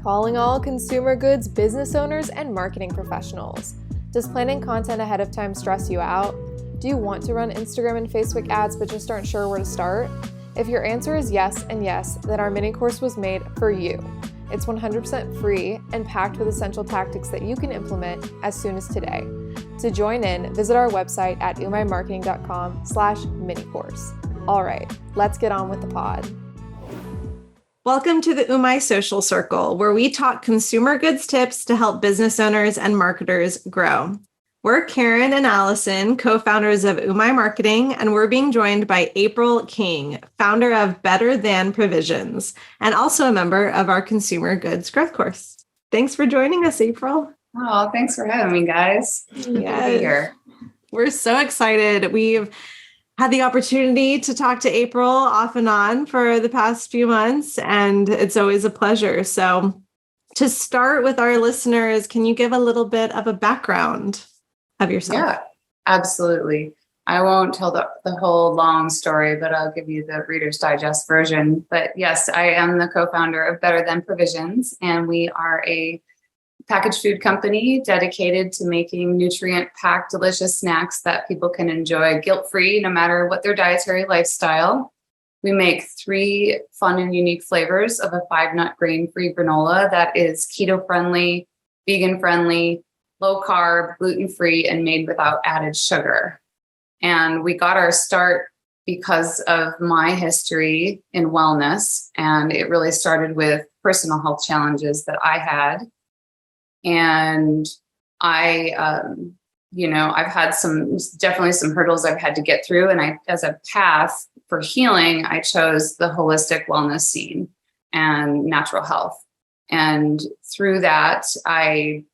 calling all consumer goods business owners and marketing professionals. Does planning content ahead of time stress you out? Do you want to run Instagram and Facebook ads but just aren't sure where to start? If your answer is yes and yes, then our mini course was made for you. It's 100% free and packed with essential tactics that you can implement as soon as today. To join in, visit our website at umaimarketing.com/mini-course. All right, let's get on with the pod. Welcome to the Umai Social Circle, where we talk consumer goods tips to help business owners and marketers grow. We're Karin and Alison, co-founders of Umai Marketing, and we're being joined by April King, founder of Better Than Provisions, and also a member of our Consumer Goods Growth Course. Thanks for joining us, April. Oh, thanks for having me, guys. Good to be here. We're so excited. We've had the opportunity to talk to April off and on for the past few months, and it's always a pleasure. So to start with our listeners, can you give a little bit of a background of yourself? Yeah, absolutely. I won't tell the whole long story, but I'll give you the Reader's Digest version. But yes, I am the co-founder of Better Than Provisions, and we are a packaged food company dedicated to making nutrient-packed, delicious snacks that people can enjoy guilt-free, no matter what their dietary lifestyle. We make 3 fun and unique flavors of a 5-nut grain-free granola that is keto-friendly, vegan-friendly, low-carb, gluten-free, and made without added sugar. And we got our start because of my history in wellness, and it really started with personal health challenges that I had. And I've had definitely some hurdles I've had to get through. And as a path for healing, I chose the holistic wellness scene and natural health. And through that, I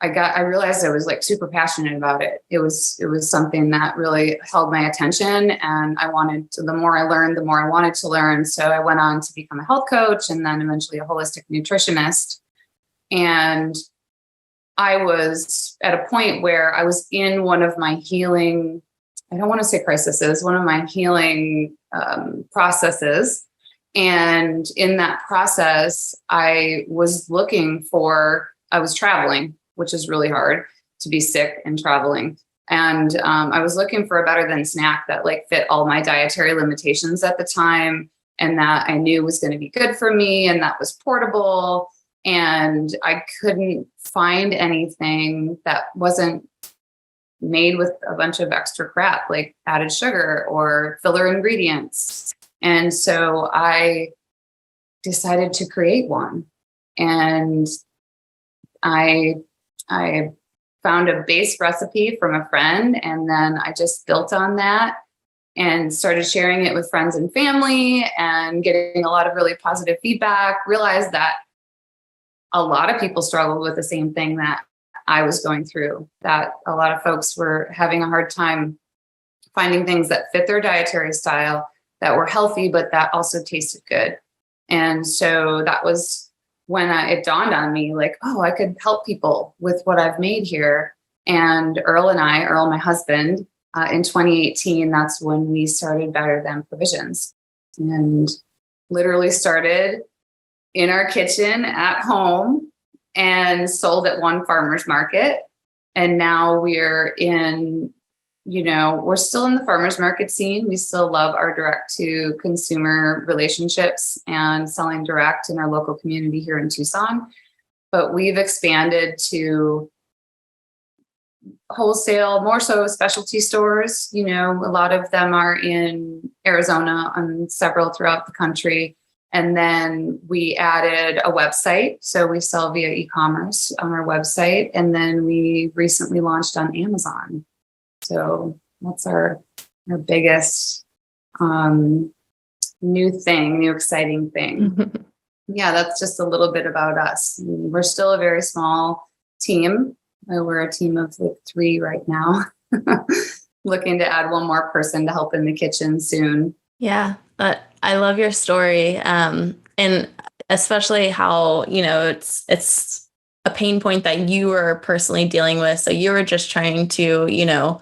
realized I was like super passionate about it. It was something that really held my attention. And the more I learned, the more I wanted to learn. So I went on to become a health coach and then eventually a holistic nutritionist. And I was at a point where I was in one of my healing, I don't want to say crises, one of my healing processes. And in that process, I was traveling, which is really hard to be sick and traveling. And I was looking for a better than snack that fit all my dietary limitations at the time and that I knew was going to be good for me and that was portable. And I couldn't find anything that wasn't made with a bunch of extra crap like added sugar or filler ingredients. And so I decided to create one. And I found a base recipe from a friend, and then I just built on that and started sharing it with friends and family and getting a lot of really positive feedback. Realized that a lot of people struggled with the same thing that I was going through, that a lot of folks were having a hard time finding things that fit their dietary style, that were healthy, but that also tasted good. And so that was when it dawned on me, I could help people with what I've made here. And Earl, my husband, in 2018, that's when we started Better Than Provisions, and literally started in our kitchen at home and sold at one farmer's market. And now we're still in the farmer's market scene. We still love our direct to consumer relationships and selling direct in our local community here in Tucson. But we've expanded to wholesale, more so specialty stores. A lot of them are in Arizona and several throughout the country. And then we added a website. So we sell via e-commerce on our website. And then we recently launched on Amazon. So that's our biggest new exciting thing. Yeah, that's just a little bit about us. We're still a very small team. We're a team of 3 right now, looking to add one more person to help in the kitchen soon. Yeah, I love your story, and especially how, it's a pain point that you were personally dealing with. So you were just trying to,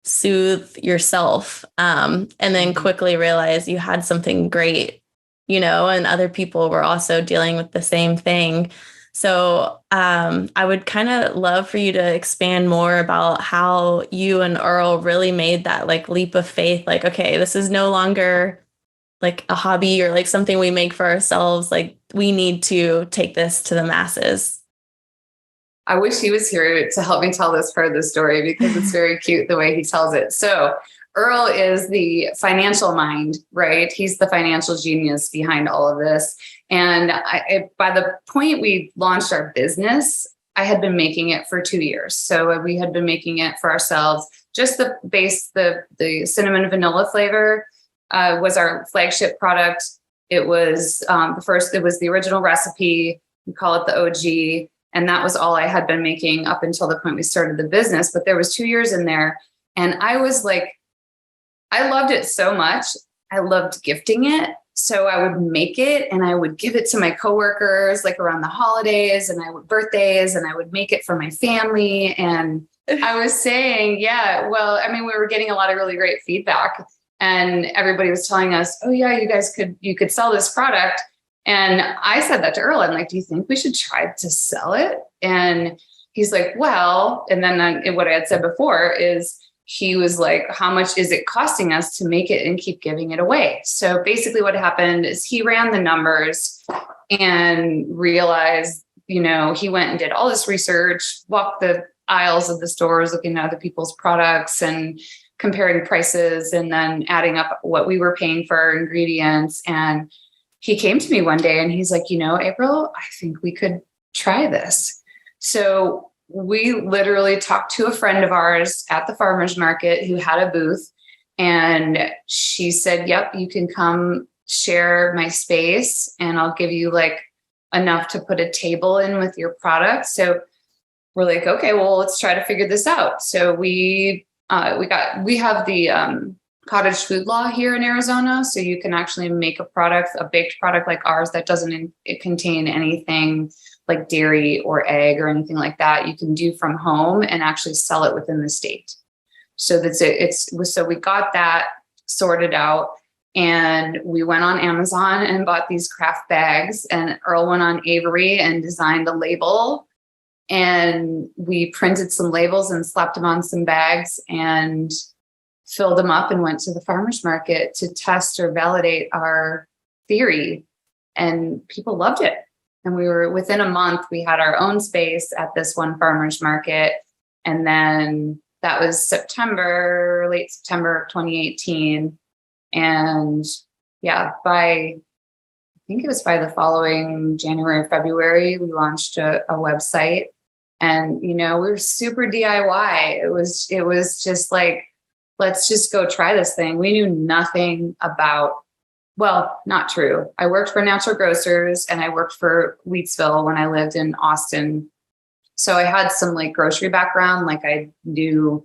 soothe yourself, and then quickly realize you had something great and other people were also dealing with the same thing. So I would kind of love for you to expand more about how you and Earl really made that like leap of faith. Like, okay, this is no longer like a hobby or like something we make for ourselves. Like we need to take this to the masses. I wish he was here to help me tell this part of the story because it's very cute the way he tells it. So Earl is the financial mind, right? He's the financial genius behind all of this. And by the point we launched our business, I had been making it for 2 years. So we had been making it for ourselves. Just the base, the cinnamon vanilla flavor was our flagship product. It was it was the original recipe. We call it the OG. And that was all I had been making up until the point we started the business. But there was 2 years in there. And I was like, I loved it so much. I loved gifting it. So I would make it and I would give it to my coworkers, like around the holidays and birthdays, and I would make it for my family. And I was saying, yeah, well, I mean, we were getting a lot of really great feedback and everybody was telling us, oh yeah, you could sell this product. And I said that to Earl. I'm like, do you think we should try to sell it? And he's like, well, and then what I had said before is, he was like, how much is it costing us to make it and keep giving it away? So basically what happened is he ran the numbers and realized, he went and did all this research, walked the aisles of the stores, looking at other people's products and comparing prices and then adding up what we were paying for our ingredients. And he came to me one day and he's like, April, I think we could try this. So we literally talked to a friend of ours at the farmer's market who had a booth, and she said, yep, you can come share my space and I'll give you like enough to put a table in with your product. So we're like, okay, well, let's try to figure this out. So we have the cottage food law here in Arizona. So you can actually make a baked product like ours that doesn't contain anything like dairy or egg or anything like that. You can do from home and actually sell it within the state. So that's it. So we got that sorted out and we went on Amazon and bought these craft bags, and Earl went on Avery and designed a label, and we printed some labels and slapped them on some bags and filled them up and went to the farmer's market to test or validate our theory, and people loved it. And we were within a month, we had our own space at this one farmer's market. And then that was late September of 2018. And yeah, I think it was by the following January or February, we launched a website, and, we were super DIY. It was just like, let's just go try this thing. We knew nothing about, well, not true. I worked for Natural Grocers and I worked for Wheatsville when I lived in Austin. So I had some like grocery background, like I knew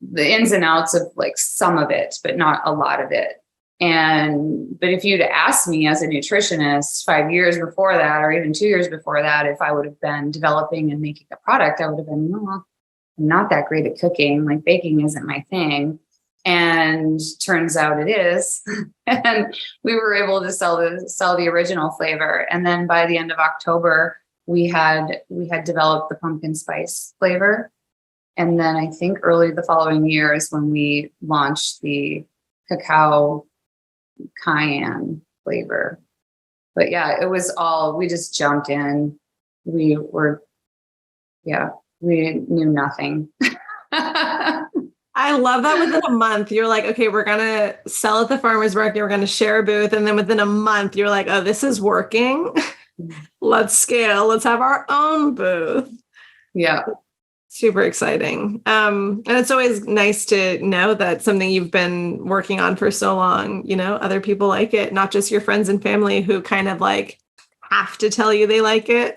the ins and outs of like some of it, but not a lot of it. But if you'd asked me as a nutritionist 5 years before that, or even 2 years before that, if I would have been developing and making a product, I would have been, well, I'm not that great at cooking. Like baking isn't my thing. And turns out it is. And we were able to sell the original flavor. And then by the end of October, we had developed the pumpkin spice flavor. And then I think early the following year is when we launched the cacao cayenne flavor. But yeah, it was we just jumped in. We knew nothing. I love that within a month, you're like, okay, we're going to sell at the farmer's market. We're going to share a booth. And then within a month, you're like, oh, this is working. Let's scale. Let's have our own booth. Yeah. Super exciting. And it's always nice to know that something you've been working on for so long, other people like it, not just your friends and family who kind of like have to tell you they like it.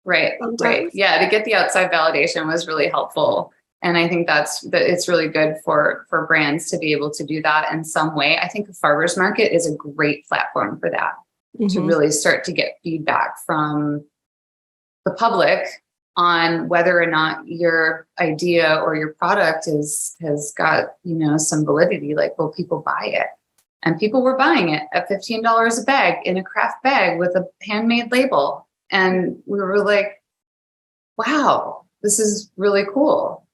Right. Sometimes. Right. Yeah. To get the outside validation was really helpful. And I think it's really good for brands to be able to do that in some way. I think a farmer's market is a great platform for that, to really start to get feedback from the public on whether or not your idea or your product has got, some validity, like, will people buy it? And people were buying it at $15 a bag in a craft bag with a handmade label. And we were like, wow, this is really cool.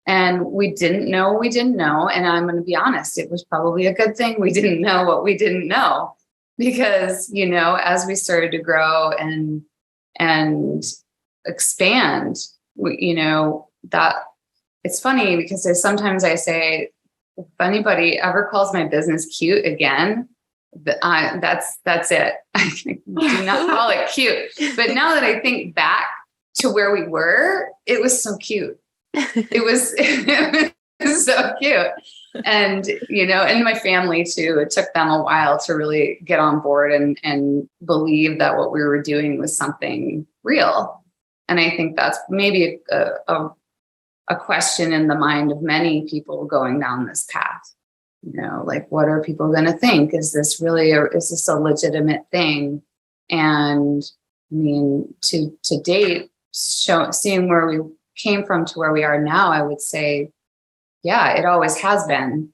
And we didn't know what we didn't know. And I'm going to be honest, it was probably a good thing we didn't know what we didn't know, because, you know, as we started to grow and expand, you know, that it's funny because sometimes I say, if anybody ever calls my business cute again, that's it. I do not call it cute. But now that I think back to where we were, it was so cute. It was so cute. And, you know, and my family too, it took them a while to really get on board and believe that what we were doing was something real. And I think that's maybe a question in the mind of many people going down this path. You know, like, what are people going to think? Is this really, is this a legitimate thing? And I mean, to date, seeing where we came from to where we are now, I would say, yeah, it always has been.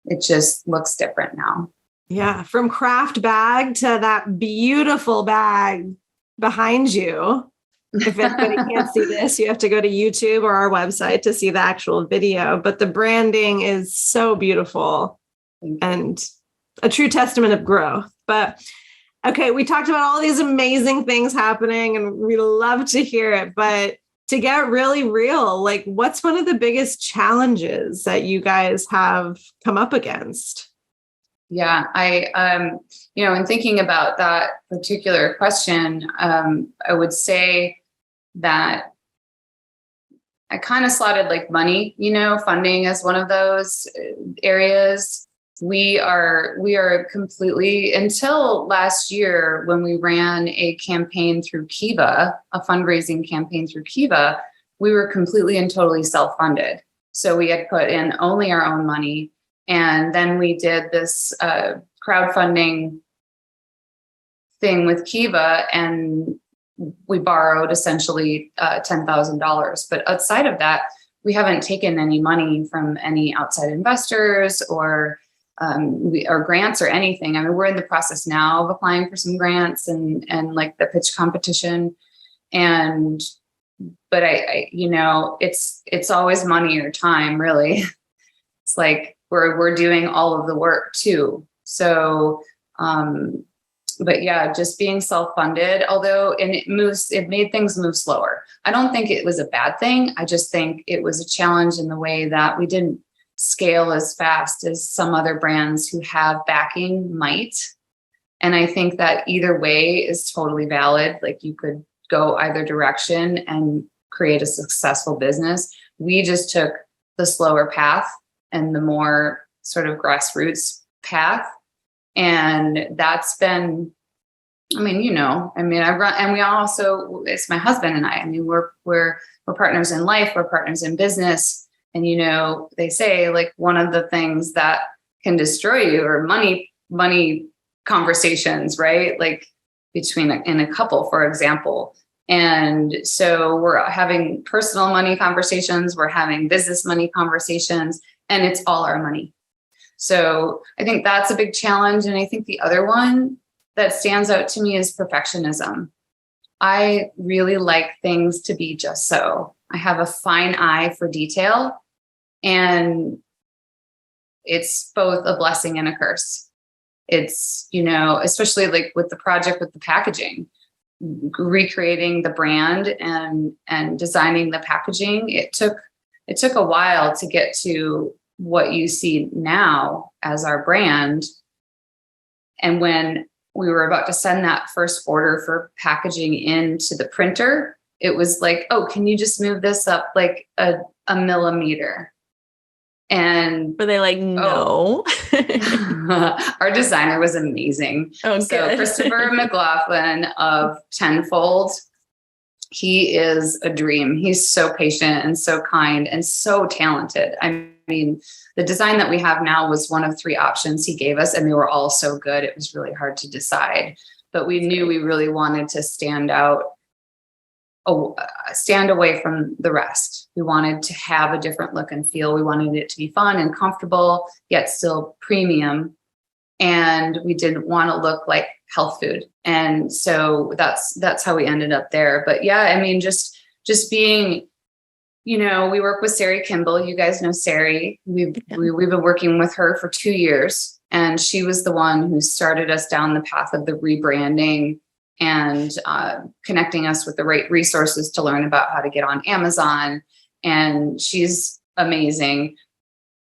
It just looks different now. Yeah. From craft bag to that beautiful bag behind you. If anybody can't see this, you have to go to YouTube or our website to see the actual video. But the branding is so beautiful and a true testament of growth. But okay, we talked about all these amazing things happening and we love to hear it. But to get really real, like, what's one of the biggest challenges that you guys have come up against? Yeah, you know, in thinking about that particular question, I would say that I kind of slotted like money, you know, funding as one of those areas. We are completely, until last year when we ran a campaign through Kiva, a fundraising campaign through Kiva, we were completely and totally self-funded. So we had put in only our own money. And then we did this crowdfunding thing with Kiva, and we borrowed essentially $10,000. But outside of that, we haven't taken any money from any outside investors or grants or anything. I mean, we're in the process now of applying for some grants and like the pitch competition. But I you know, it's always money or time, really. It's like we're doing all of the work too. So, but yeah, just being self-funded, although, and it made things move slower. I don't think it was a bad thing. I just think it was a challenge in the way that we didn't scale as fast as some other brands who have backing might. And I think that either way is totally valid. Like, you could go either direction and create a successful business. We just took the slower path and the more sort of grassroots path. And that's been, I mean, you know, I mean, I run, and we also, it's my husband and I mean, we're partners in life, we're partners in business. And, you know, they say like one of the things that can destroy you are money conversations, right? Like in a couple, for example. And so we're having personal money conversations, we're having business money conversations, and it's all our money. So I think that's a big challenge. And I think the other one that stands out to me is perfectionism. I really like things to be just so. I have a fine eye for detail, and it's both a blessing and a curse. It's, you know, especially like with the project with the packaging, recreating the brand and designing the packaging. It took a while to get to what you see now as our brand. And when we were about to send that first order for packaging into the printer, it was like, oh, can you just move this up like a millimeter? And were they like, no? Our designer was amazing. Oh, so good. Christopher McLaughlin of Tenfold, he is a dream. He's so patient and so kind and so talented. I mean, the design that we have now was one of 3 options he gave us, and they were all so good. It was really hard to decide, but we knew we really wanted to stand away from the rest. We wanted to have a different look and feel. We wanted it to be fun and comfortable, yet still premium. and we didn't want to look like health food. And so that's how we ended up there. But yeah, I mean, just being, we work with Sari Kimball. You guys know Sari. We've been working with her for 2 years, and she was the one who started us down the path of the rebranding and connecting us with the right resources to learn about how to get on Amazon. And she's amazing.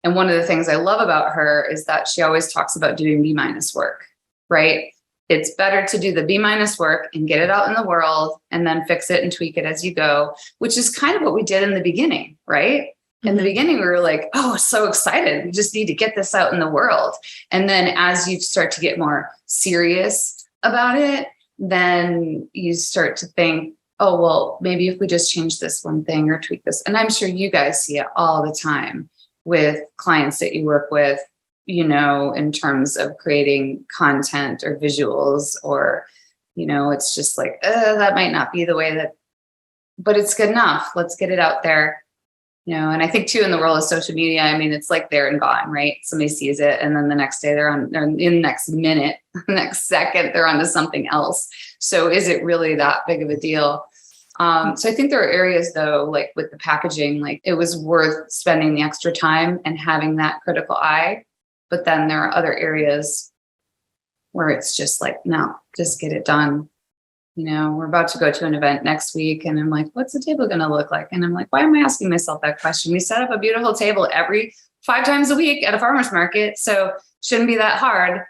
And one of the things I love about her is that she always talks about doing B- work, right? It's better to do the B- work and get it out in the world and then fix it and tweak it as you go, which is kind of what we did in the beginning, right? Mm-hmm. In the beginning, we were like, oh, so excited. We just need to get this out in the world. And then as you start to get more serious about it, then you start to think, oh, well, maybe if we just change this one thing or tweak this. And I'm sure you guys see it all the time with clients that you work with, in terms of creating content or visuals, or, it's just like, that might not be the way but it's good enough. Let's get it out there. And I think too, in the world of social media, I mean, it's like there and gone, right? Somebody sees it, and then the next day they're in the next minute, the next second, they're onto something else. So is it really that big of a deal? So I think there are areas though, like with the packaging, like it was worth spending the extra time and having that critical eye. But then there are other areas where it's just like, no, just get it done. We're about to go to an event next week, and I'm like, what's the table going to look like? And I'm like, why am I asking myself that question? We set up a beautiful table every 5 times a week at a farmer's market. So shouldn't be that hard.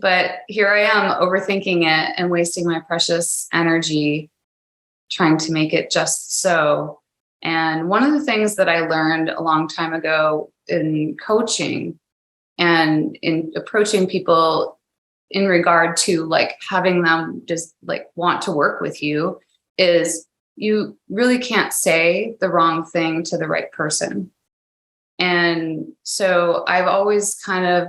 But here I am overthinking it and wasting my precious energy trying to make it just so. And one of the things that I learned a long time ago in coaching and in approaching people in regard to like having them just like want to work with you is you really can't say the wrong thing to the right person. And so I've always kind of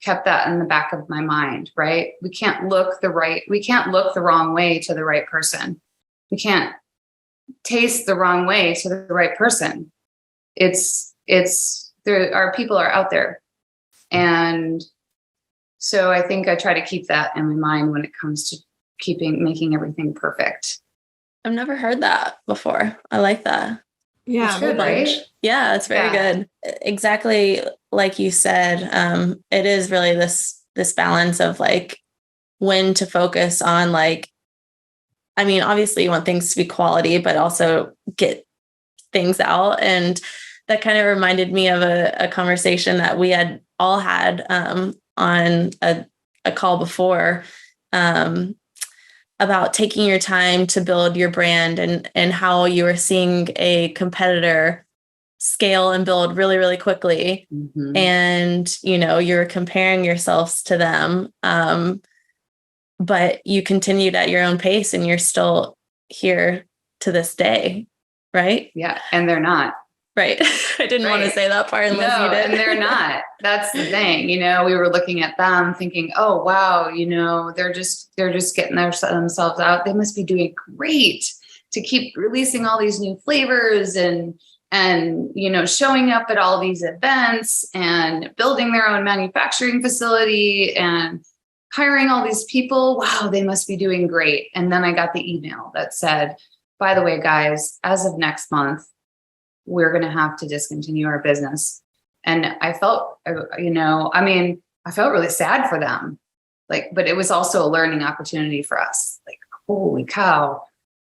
kept that in the back of my mind, right? We can't look the wrong way to the right person. We can't taste the wrong way to the right person. Our people are out there. And so I think I try to keep that in my mind when it comes to making everything perfect. I've never heard that before. I like that. Yeah. It's good, right? Yeah, it's very good. Exactly like you said. It is really this balance of like when to focus on, like, I mean, obviously you want things to be quality, but also get things out. And that kind of reminded me of a conversation that we had all had on a call before about taking your time to build your brand and how you were seeing a competitor scale and build really, really quickly. Mm-hmm. And, you're comparing yourselves to them. But you continued at your own pace and you're still here to this day. Right? Yeah. And they're not. Right. I didn't want to say that part unless you did. And they're not. That's the thing. We were looking at them thinking, oh, wow, they're just getting themselves out. They must be doing great to keep releasing all these new flavors and showing up at all these events and building their own manufacturing facility and hiring all these people. Wow, they must be doing great. And then I got the email that said, by the way, guys, as of next month, we're going to have to discontinue our business. And I felt, I felt really sad for them. But it was also a learning opportunity for us. Like, holy cow,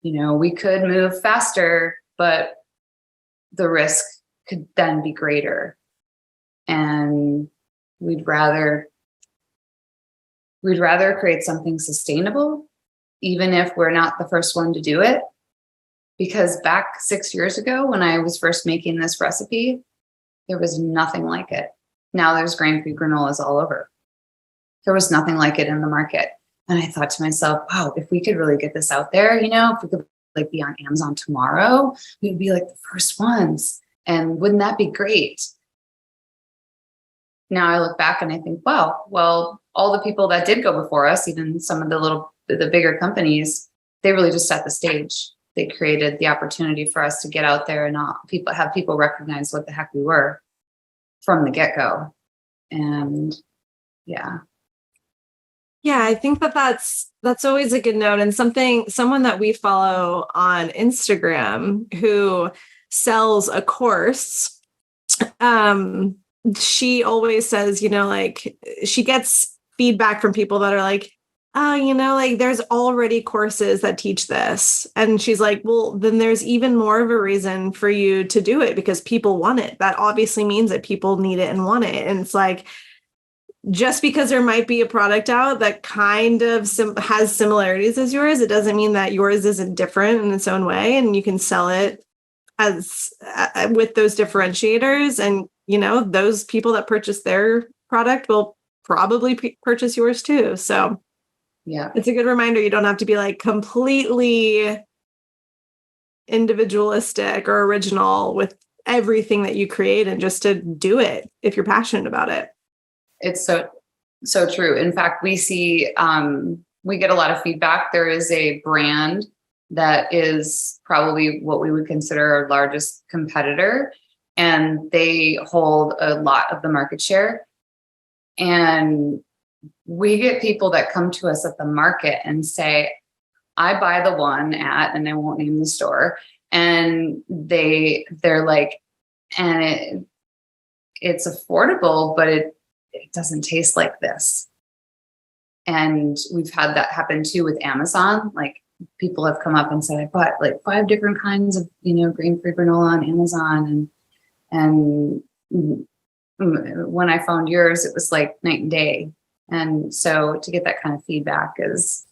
we could move faster, but the risk could then be greater. And we'd rather create something sustainable, even if we're not the first one to do it. Because back 6 years ago, when I was first making this recipe, there was nothing like it. Now there's grain-free granolas all over. There was nothing like it in the market. And I thought to myself, wow, if we could really get this out there, if we could be on Amazon tomorrow, we'd be like the first ones. And wouldn't that be great? Now I look back and I think, wow, well, all the people that did go before us, even some of the bigger companies, they really just set the stage. They created the opportunity for us to get out there and have people recognize what the heck we were from the get-go. And yeah. Yeah, I think that's always a good note. And someone that we follow on Instagram who sells a course, she always says, like she gets feedback from people that are like, oh, like there's already courses that teach this. And she's like, well, then there's even more of a reason for you to do it because people want it. That obviously means that people need it and want it. And it's like, just because there might be a product out that kind of has similarities as yours, it doesn't mean that yours isn't different in its own way. And you can sell it as with those differentiators. And, those people that purchase their product will probably purchase yours too. So yeah, it's a good reminder. You don't have to be like completely individualistic or original with everything that you create, and just to do it if you're passionate about it. It's so true. In fact, we see, we get a lot of feedback. There is a brand that is probably what we would consider our largest competitor, and they hold a lot of the market share. And we get people that come to us at the market and say, I buy the one at, and I won't name the store. And they're like, and it's affordable, but it doesn't taste like this. And we've had that happen too with Amazon. Like people have come up and said, I bought like 5 different kinds of, grain-free granola on Amazon. And when I found yours, it was like night and day. And so to get that kind of feedback is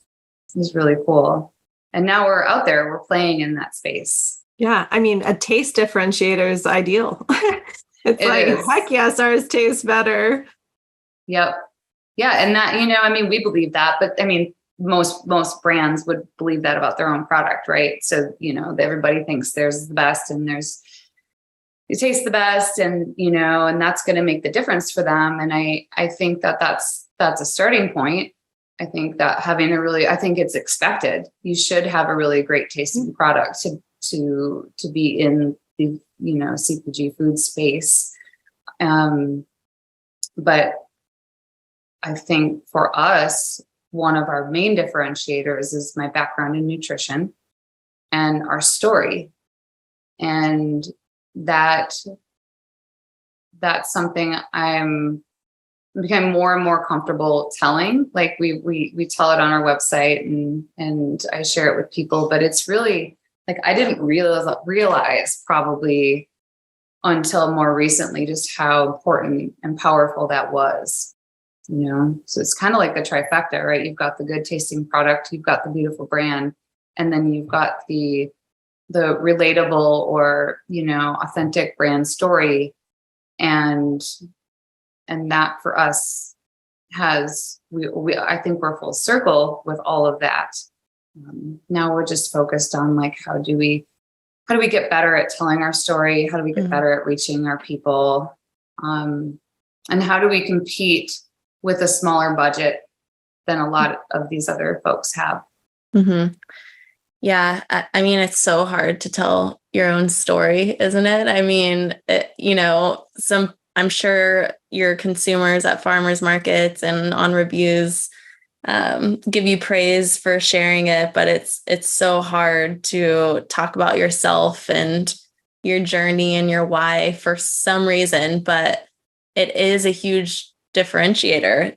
really cool. And now we're out there, we're playing in that space. Yeah. I mean, a taste differentiator is ideal. It's like, heck yes, ours tastes better. Yep. Yeah. And that, we believe that, but most brands would believe that about their own product, right? So, everybody thinks theirs is the best and it tastes the best and that's going to make the difference for them. And I think that's a starting point. I think that I think it's expected. You should have a really great tasting product to be in the, CPG food space. But I think for us, one of our main differentiators is my background in nutrition and our story. And that's something I'm becoming more and more comfortable telling. Like we tell it on our website and I share it with people, but it's really like, I didn't realize probably until more recently, just how important and powerful that was, So it's kind of like the trifecta, right? You've got the good tasting product, you've got the beautiful brand, and then you've got the relatable or, authentic brand story. And that for us I think we're full circle with all of that. Now we're just focused on like, how do we get better at telling our story? How do we get better at reaching our people? And how do we compete with a smaller budget than a lot of these other folks have? Mm-hmm. Yeah. It's so hard to tell your own story, isn't it? I'm sure your consumers at farmers markets and on reviews give you praise for sharing it, but it's so hard to talk about yourself and your journey and your why for some reason, but it is a huge differentiator,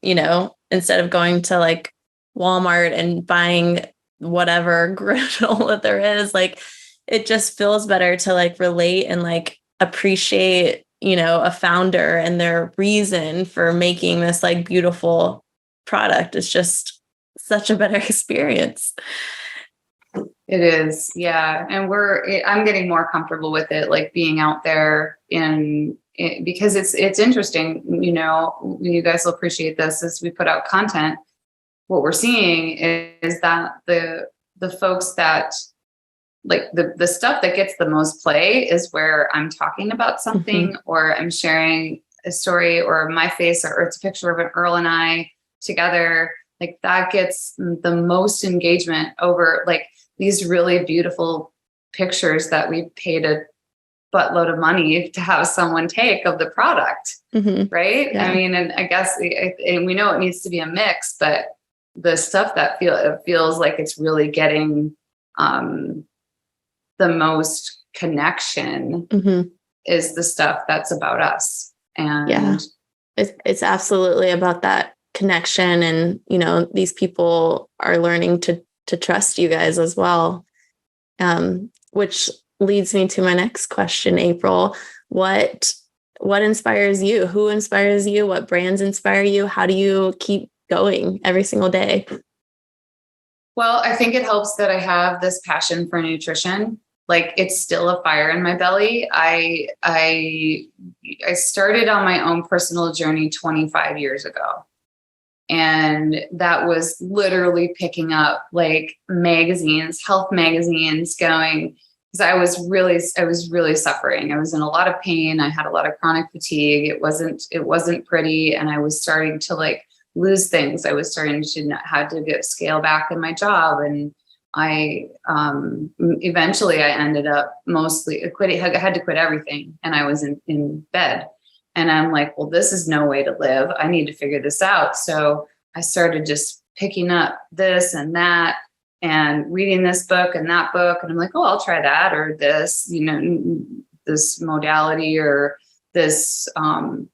instead of going to like Walmart and buying whatever granola there is, like it just feels better to like relate and like appreciate, a founder and their reason for making this like beautiful product. Is just such a better experience. It is. Yeah. And I'm getting more comfortable with it, like being out there because it's interesting, you guys will appreciate this as we put out content. What we're seeing is that the folks that like the stuff that gets the most play is where I'm talking about something or I'm sharing a story or my face or it's a picture of an Earl and I together. Like that gets the most engagement over like these really beautiful pictures that we paid a buttload of money to have someone take of the product. Right. Yeah. And I guess and we know it needs to be a mix, but the stuff that it feels like it's really getting the most connection is the stuff that's about us. And it's absolutely about that connection. And, you know, these people are learning to trust you guys as well. Which leads me to my next question, April. What inspires you? Who inspires you? What brands inspire you? How do you keep going every single day? Well, I think it helps that I have this passion for nutrition. Like, it's still a fire in my belly. I started on my own personal journey 25 years ago. And that was literally picking up like magazines, health magazines, going, because I was really suffering. I was in a lot of pain. I had a lot of chronic fatigue. It wasn't pretty. And I was starting to like lose things. I was starting to have to get scale back in my job. And I eventually I ended up mostly quitting. I had to quit everything. And I was in bed. And I'm like, well, this is no way to live. I need to figure this out. So I started just picking up this and that and reading this book and that book. And I'm like, oh, I'll try that, or this, you know, this modality, or this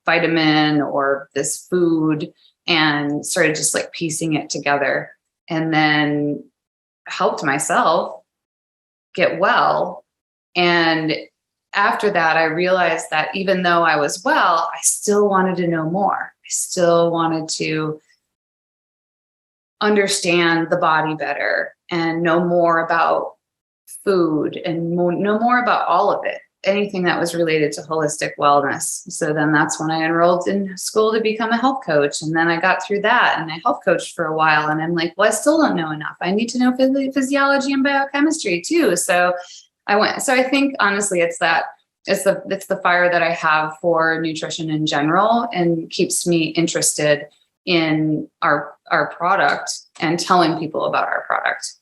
vitamin, or this food, and started just like piecing it together, and then helped myself get well. And after that, I realized that even though I was well, I still wanted to know more. I still wanted to understand the body better and know more about food and know more about all of it, anything that was related to holistic wellness. So then that's when I enrolled in school to become a health coach. And then I got through that and I health coached for a while. And I'm like, well, I still don't know enough. I need to know physiology and biochemistry too. So I think honestly, it's the fire that I have for nutrition in general, and keeps me interested in our product and telling people about our product.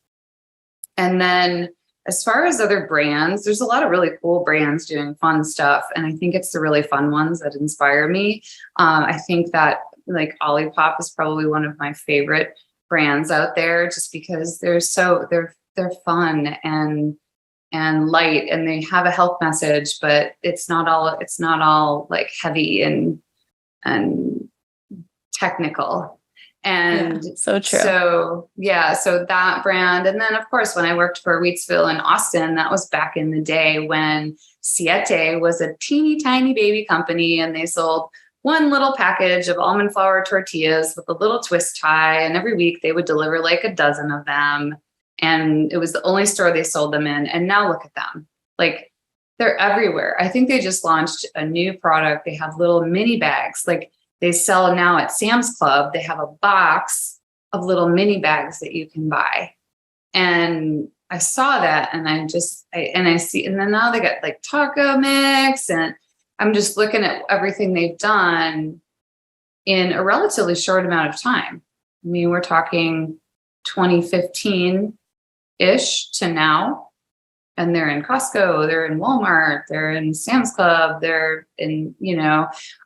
And then as far as other brands, there's a lot of really cool brands doing fun stuff. And I think it's the really fun ones that inspire me. I think that like Olipop is probably one of my favorite brands out there, just because they're fun and light, and they have a health message, but it's not all like heavy and technical. And so true. So that brand. And then of course, when I worked for Wheatsville in Austin, that was back in the day when Siete was a teeny tiny baby company, and they sold one little package of almond flour tortillas with a little twist tie. And every week they would deliver like a dozen of them. And it was the only store they sold them in. And now look at them. Like, they're everywhere. I think they just launched a new product. They have little mini bags. Like, they sell now at Sam's Club. They have a box of little mini bags that you can buy. And I saw that, and I see, and then now they got like taco mix, and I'm just looking at everything they've done in a relatively short amount of time. I mean, we're talking 2015-ish to now. And they're in Costco, they're in Walmart, they're in Sam's Club, they're in,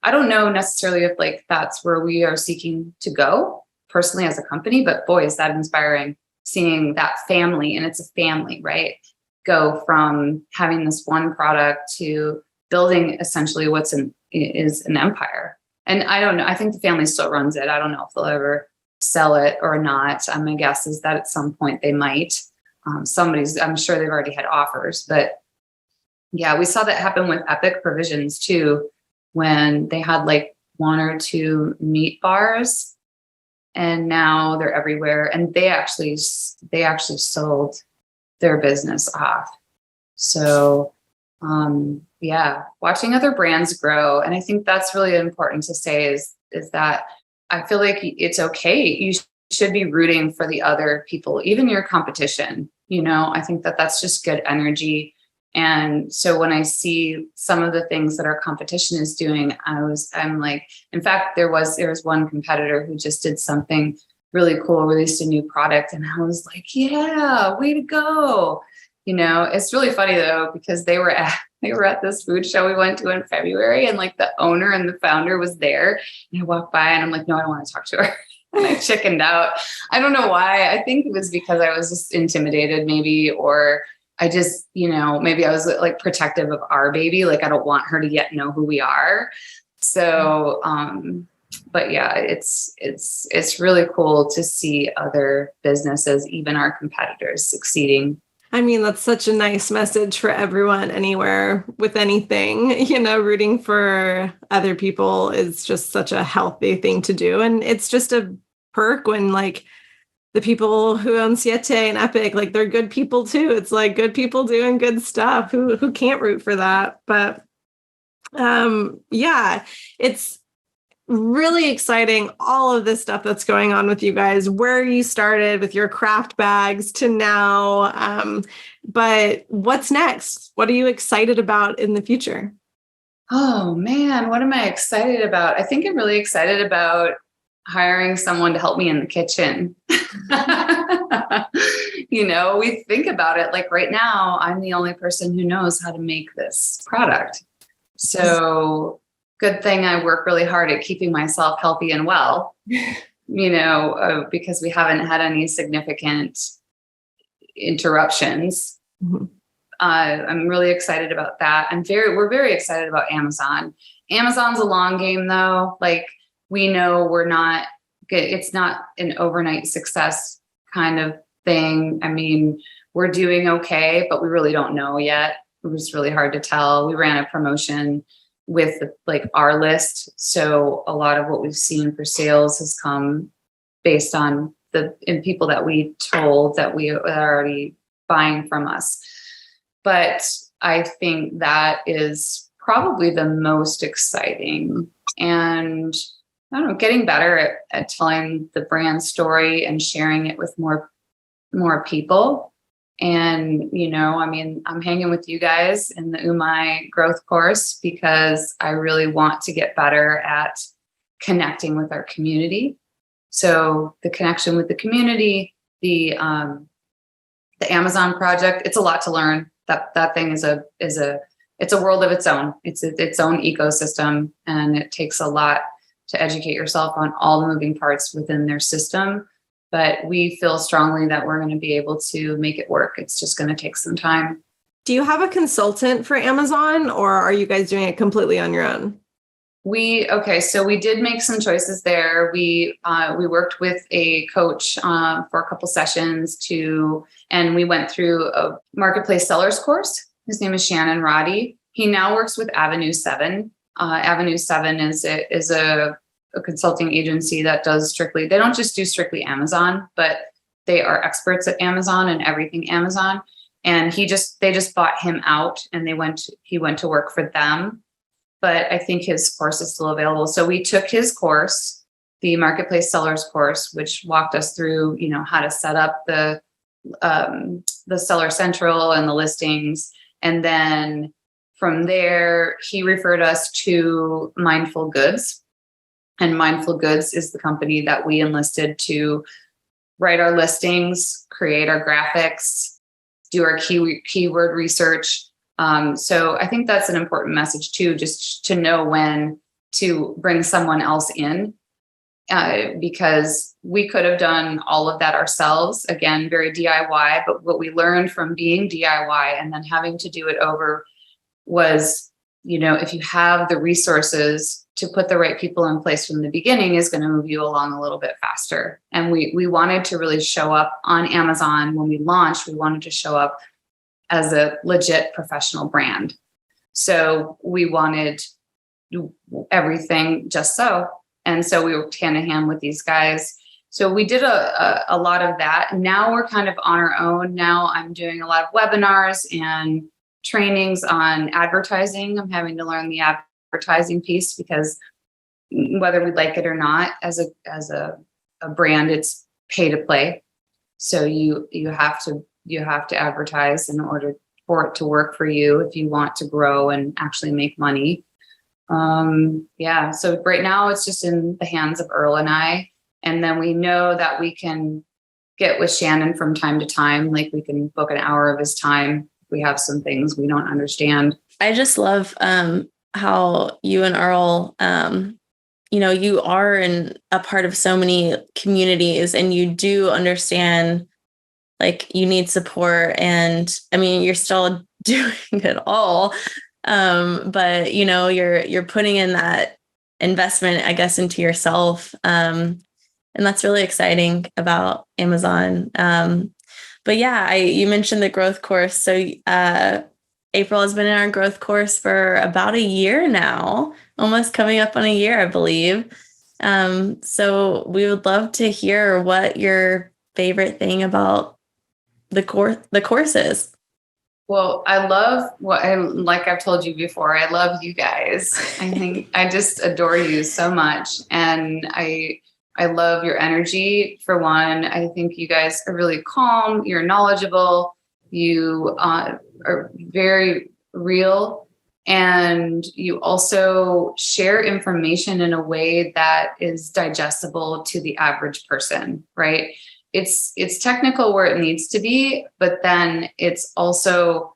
I don't know necessarily if like that's where we are seeking to go personally as a company, but boy, is that inspiring, seeing that family, and it's a family, right? Go from having this one product to building essentially is an empire. And I don't know, I think the family still runs it. I don't know if they'll ever sell it or not. My guess is that at some point they might. I'm sure they've already had offers, but yeah, we saw that happen with Epic Provisions too, when they had like one or two meat bars, and now they're everywhere. And they actually sold their business off. So, watching other brands grow. And I think that's really important to say is that I feel like it's okay. You should be rooting for the other people, even your competition. I think that that's just good energy. And so when I see some of the things that our competition is doing, I'm like, in fact, there was one competitor who just did something really cool, released a new product. And I was like, yeah, way to go. It's really funny though, because they were at this food show we went to in February, and like the owner and the founder was there, and I walked by and I'm like, no, I don't want to talk to her. And I chickened out. I don't know why. I think it was because I was just intimidated maybe, or I just, maybe I was like protective of our baby. Like I don't want her to yet know who we are. So, but yeah, it's really cool to see other businesses, even our competitors, succeeding. I mean, that's such a nice message for everyone anywhere with anything, rooting for other people is just such a healthy thing to do. And it's just a perk when like the people who own Siete and Epic, like they're good people too. It's like good people doing good stuff. Who can't root for that? But yeah, it's really exciting, all of this stuff that's going on with you guys, where you started with your craft bags to now. But what's next? What are you excited about in the future? Oh man, what am I excited about? I think I'm really excited about hiring someone to help me in the kitchen. We think about it like right now, I'm the only person who knows how to make this product. So good thing I work really hard at keeping myself healthy and well, because we haven't had any significant interruptions. Mm-hmm. I'm really excited about that. We're very excited about Amazon. Amazon's a long game though. Like we know it's not an overnight success kind of thing. I mean, we're doing okay, but we really don't know yet. It was really hard to tell. We ran a promotion with our list. So a lot of what we've seen for sales has come based on people that we told that we are already buying from us. But I think that is probably the most exciting, and I don't know, getting better at telling the brand story and sharing it with more people. And, I'm hanging with you guys in the Umai growth course because I really want to get better at connecting with our community. So the connection with the community, the Amazon project, it's a lot to learn. That thing it's a world of its own. It's its own ecosystem, and it takes a lot to educate yourself on all the moving parts within their system. But we feel strongly that we're going to be able to make it work. It's just going to take some time. Do you have a consultant for Amazon, or are you guys doing it completely on your own? So we did make some choices there. We worked with a coach for a couple sessions and we went through a marketplace sellers course. His name is Shannon Roddy. He now works with Avenue 7. Avenue 7 is a consulting agency that they don't just do strictly Amazon, but they are experts at Amazon and everything Amazon. And they just bought him out, and he went to work for them. But I think his course is still available. So we took his course, the marketplace sellers course, which walked us through, how to set up the seller central and the listings. And then from there, he referred us to Mindful Goods. And Mindful Goods is the company that we enlisted to write our listings, create our graphics, do our keyword research. So I think that's an important message too, just to know when to bring someone else in, because we could have done all of that ourselves. Again, very DIY, but what we learned from being DIY and then having to do it over was, if you have the resources to put the right people in place from the beginning, is going to move you along a little bit faster. And we wanted to really show up on Amazon. When we launched, we wanted to show up as a legit professional brand. So we wanted everything just so. And so we worked hand in hand with these guys. So we did a lot of that. Now we're kind of on our own. Now I'm doing a lot of webinars and trainings on advertising. I'm having to learn the advertising piece because whether we like it or not, as a brand, it's pay to play. So you have to advertise in order for it to work for you if you want to grow and actually make money. So right now it's just in the hands of Earl and I. And then we know that we can get with Shannon from time to time. Like we can book an hour of his time if we have some things we don't understand. I just love how you and Earl you are a part of so many communities, and you do understand, like, you need support. And I mean, you're still doing it all. But you're putting in that investment, I guess, into yourself. And that's really exciting about Amazon. But yeah, you mentioned the growth course. So April has been in our growth course for about a year now, almost coming up on a year, I believe. So we would love to hear what your favorite thing about the course is. Well, I love like I've told you before, I love you guys. I think I just adore you so much. And I love your energy, for one. I think you guys are really calm. You're knowledgeable. You are very real. And you also share information in a way that is digestible to the average person, right? It's technical where it needs to be, but then it's also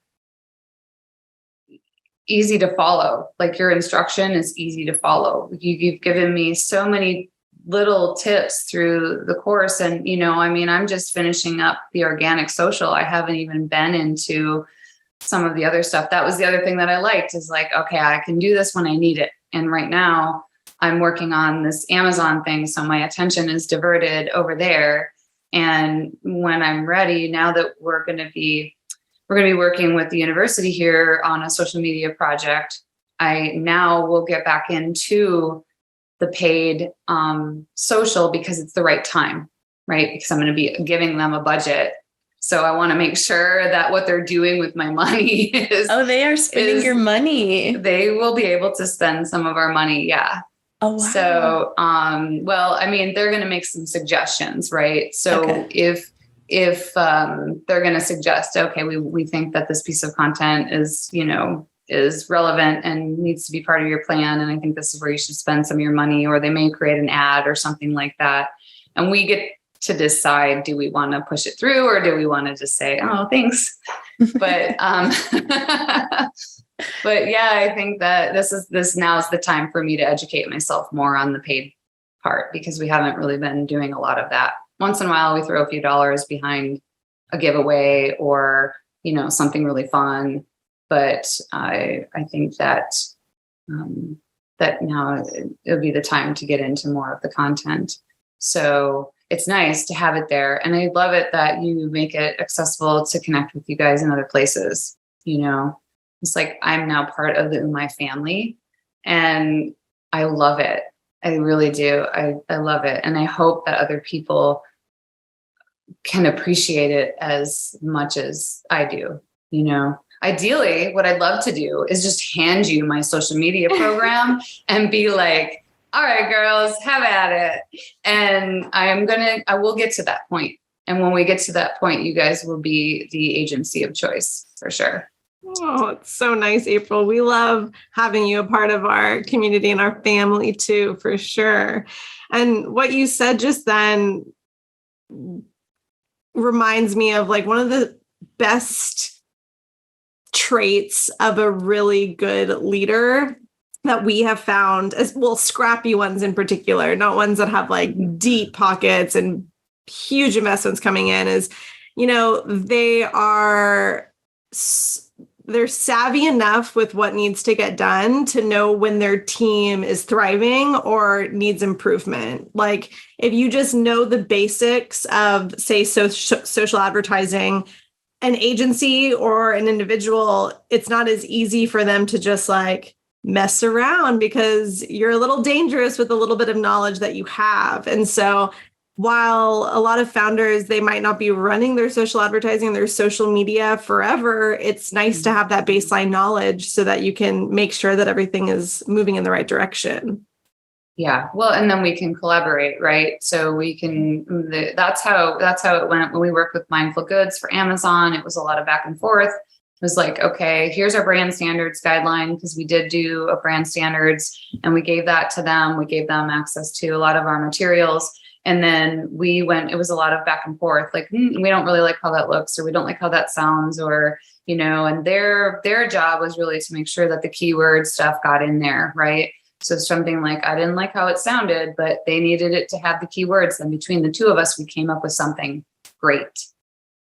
easy to follow. Like, your instruction is easy to follow. You've given me so many little tips through the course. And, I'm just finishing up the organic social. I haven't even been into some of the other stuff. That was the other thing that I liked, is like, okay, I can do this when I need it. And right now I'm working on this Amazon thing. So my attention is diverted over there. And when I'm ready, now that we're going to be working with the university here on a social media project, I now will get back into the paid social, because it's the right time, right? Because I'm going to be giving them a budget. So I want to make sure that what they're doing with my money is... Oh, they are spending your money. They will be able to spend some of our money. Yeah. Oh, wow. So, they're going to make some suggestions, right? So okay. if they're going to suggest, okay, we think that this piece of content is relevant and needs to be part of your plan, and I think this is where you should spend some of your money, or they may create an ad or something like that. And we get to decide, do we want to push it through, or do we want to just say, oh, thanks. But, but yeah, I think that this now is the time for me to educate myself more on the paid part, because we haven't really been doing a lot of that. Once in a while, we throw a few dollars behind a giveaway or, something really fun. But I think that that now it'll be the time to get into more of the content. So it's nice to have it there. And I love it that you make it accessible to connect with you guys in other places. It's like, I'm now part of the Umai family, and I love it. I really do. I love it. And I hope that other people can appreciate it as much as I do. Ideally, what I'd love to do is just hand you my social media program and be like, all right, girls, have at it. And I will get to that point. And when we get to that point, you guys will be the agency of choice for sure. Oh, it's so nice, April. We love having you a part of our community and our family too, for sure. And what you said just then reminds me of like one of the best traits of a really good leader that we have found, as well, scrappy ones in particular, not ones that have like deep pockets and huge investments coming in, is, they're savvy enough with what needs to get done to know when their team is thriving or needs improvement. Like, if you just know the basics of, say, social advertising, an agency or an individual, it's not as easy for them to just like mess around, because you're a little dangerous with a little bit of knowledge that you have. And so while a lot of founders, they might not be running their social advertising, their social media forever, it's nice to have that baseline knowledge so that you can make sure that everything is moving in the right direction. Yeah. Well, and then we can collaborate, right? So we can, that's how it went when we worked with Mindful Goods for Amazon. It was a lot of back and forth. It was like, okay, here's our brand standards guideline, because we did do a brand standards, and we gave that to them. We gave them access to a lot of our materials. And then it was a lot of back and forth, like, we don't really like how that looks, or we don't like how that sounds, or, and their job was really to make sure that the keyword stuff got in there, right? So something like, I didn't like how it sounded, but they needed it to have the keywords. And between the two of us, we came up with something great.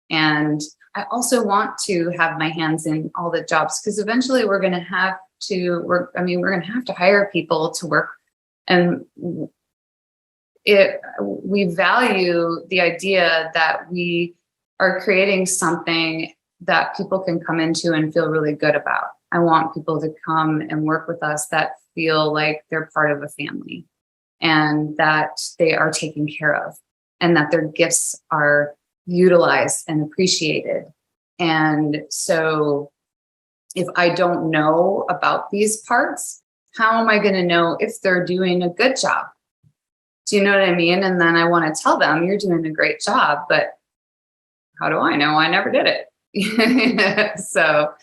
And I also want to have my hands in all the jobs, because eventually we're going to have to hire people to work. And we value the idea that we are creating something that people can come into and feel really good about. I want people to come and work with us that feel like they're part of a family and that they are taken care of and that their gifts are utilized and appreciated. And so if I don't know about these parts, how am I going to know if they're doing a good job? Do you know what I mean? And then I want to tell them, you're doing a great job, but how do I know? I never did it. So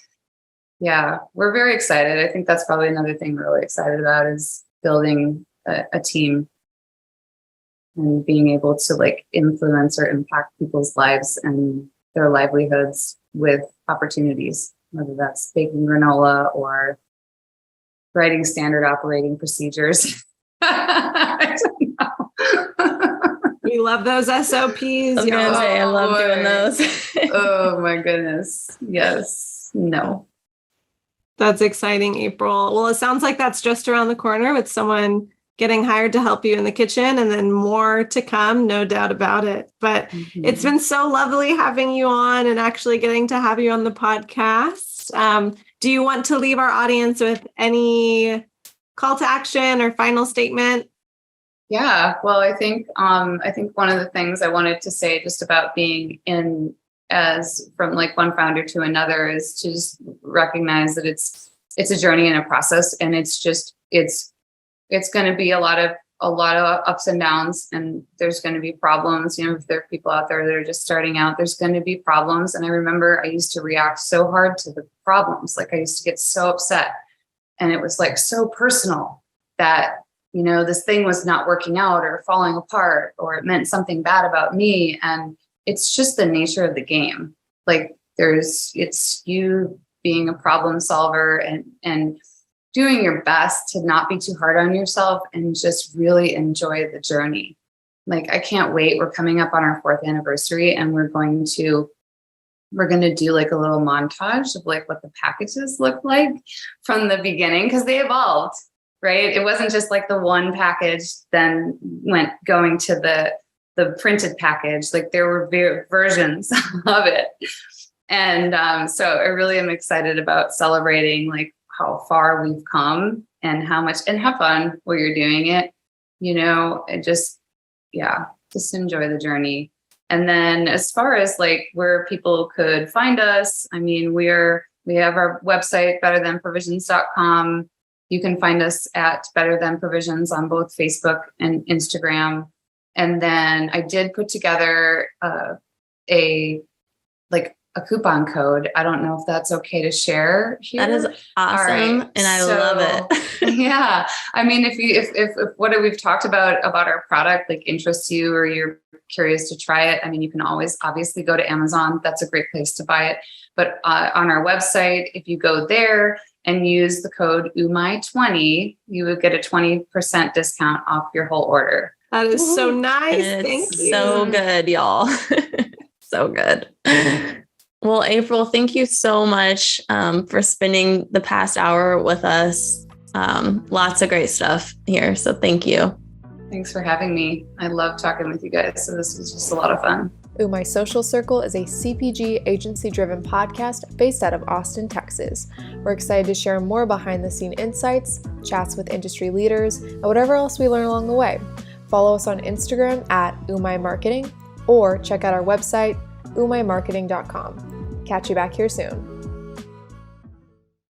yeah, we're very excited. I think that's probably another thing we're really excited about is building a team and being able to like influence or impact people's lives and their livelihoods with opportunities, whether that's baking granola or writing standard operating procedures. I don't know. We love those SOPs. I was gonna say, I love doing those. Oh my goodness. Yes. No. That's exciting, April. Well, it sounds like that's just around the corner with someone getting hired to help you in the kitchen, and then more to come, no doubt about it. But It's been so lovely having you on and actually getting to have you on the podcast. Do you want to leave our audience with any call to action or final statement? Yeah, well, I think one of the things I wanted to say just about being in as from like one founder to another is to just recognize that it's a journey and a process, and it's going to be a lot of ups and downs, and there's going to be problems. You know, if there are people out there that are just starting out, there's going to be problems. And I remember I used to react so hard to the problems. Like I used to get so upset, and it was like so personal that, you know, this thing was not working out or falling apart, or it meant something bad about me. And it's just the nature of the game. Like it's you being a problem solver and doing your best to not be too hard on yourself and just really enjoy the journey. Like, I can't wait. We're coming up on our 4th anniversary, and we're going to do like a little montage of like what the packages look like from the beginning, because they evolved, right? It wasn't just like the one package then going to the printed package. Like there were versions of it. And so I really am excited about celebrating like how far we've come and how much, and have fun while you're doing it, you know, and just enjoy the journey. And then as far as like where people could find us, I mean, we have our website, betterthanprovisions.com. You can find us at Better Than Provisions on both Facebook and Instagram. And then I did put together a coupon code. I don't know if that's okay to share here. That is awesome. Right. And I love it. Yeah. I mean, if what we've talked about our product, like interests you or you're curious to try it, I mean, you can always obviously go to Amazon. That's a great place to buy it. But on our website, if you go there and use the code UMAI20, you would get a 20% discount off your whole order. That is so nice. Thank you. So good, y'all. So good. Well, April, thank you so much for spending the past hour with us. Lots of great stuff here. So thank you. Thanks for having me. I love talking with you guys. So this was just a lot of fun. My Social Circle is a CPG agency-driven podcast based out of Austin, Texas. We're excited to share more behind-the-scene insights, chats with industry leaders, and whatever else we learn along the way. Follow us on Instagram at @umaimarketing or check out our website, umaimarketing.com. Catch you back here soon.